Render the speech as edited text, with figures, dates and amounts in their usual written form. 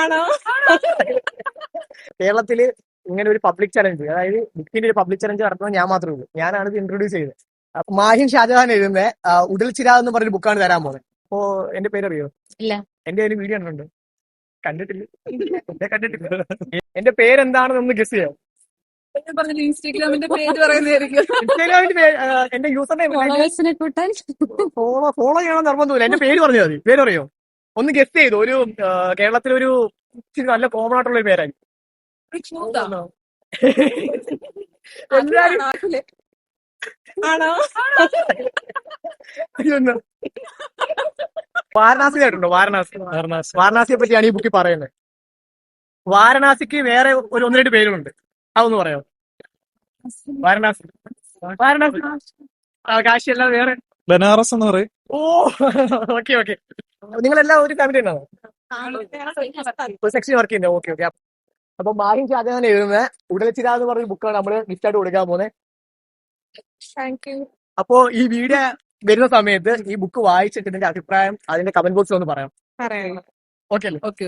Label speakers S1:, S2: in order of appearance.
S1: ആണോ?
S2: കേരളത്തില് ഇങ്ങനെ ഒരു പബ്ലിക് ചലഞ്ച്, അതായത് ബുക്കിന്റെ ഒരു പബ്ലിക് ചലഞ്ച് നടത്തുന്നത് ഞാൻ മാത്രമേ ഉള്ളൂ. ഞാനാണ് ഇത് ഇൻട്രൊഡ്യൂസ് ചെയ്തത്. അപ്പൊ മാഹിൻ ഷാജഹാൻ എഴുതുന്ന ഉടൽച്ചിര എന്ന് പറഞ്ഞൊരു ബുക്കാണ് തരാൻ പോകുന്നത്. അപ്പോ എന്റെ പേരറിയോ?
S1: ഇല്ല.
S2: എന്റെ ഒരു വീഡിയോ കണ്ടിട്ടുണ്ട്. കണ്ടിട്ടില്ല. എന്റെ പേരെന്താണെന്ന് ഗസ് ചെയ്യാം.
S1: ഇൻസ്റ്റാഗ്രാമിന്റെ പേര് പറയുന്നതായിരിക്കും.
S2: ഇൻസ്റ്റാഗ്രാമിന്റെ എന്റെ യൂസർ നെയിം ഫോളോ ചെയ്യണം നിർബന്ധമില്ല. എന്റെ പേര് പറഞ്ഞാൽ മതി. പേരറിയോ? ഒന്ന് ഗസ് ചെയ്തു. ഒരു കേരളത്തിലൊരു ഇച്ചിരി നല്ല കോമൺ ആയിട്ടുള്ള ഒരു പേരായി.
S1: ആണോ?
S2: വാരണാസി കേട്ടിട്ടുണ്ടോ? വാരണാസിയെ പറ്റിയാണ് ഈ ബുക്കിൽ പറയുന്നത്. വാരണാസിക്ക് വേറെ ഒരു ഒന്ന് രണ്ട് പേരുണ്ട്. അതൊന്ന് പറയാം. വാരണാസി കാശി അല്ലാതെ വേറെ
S3: ബനാറസ് എന്ന് പറയും.
S2: ഓ ഓക്കെ ഓക്കെ. നിങ്ങളെല്ലാം ഒരു ഫാമിലി ഉണ്ടോ? സെക്ഷൻ വർക്ക് ചെയ്യുന്നത്. Okay okay. അപ്പൊ മാഹിൻ ഷാജഹാൻ എഴുതുന്ന ഉടൽച്ചിര എന്ന് പറഞ്ഞ ബുക്കാണ് നമ്മള് ഗിഫ്റ്റ് ആയിട്ട് കൊടുക്കാൻ പോകുന്നത്. അപ്പോ ഈ വീഡിയോ വരുന്ന സമയത്ത് ഈ ബുക്ക് വായിച്ചിട്ട് ഇതിന്റെ അഭിപ്രായം അതിന്റെ കമന്റ് ബോക്സിൽ ഒന്ന് പറയാം. ഓക്കെ അല്ലേ?
S1: ഓക്കെ.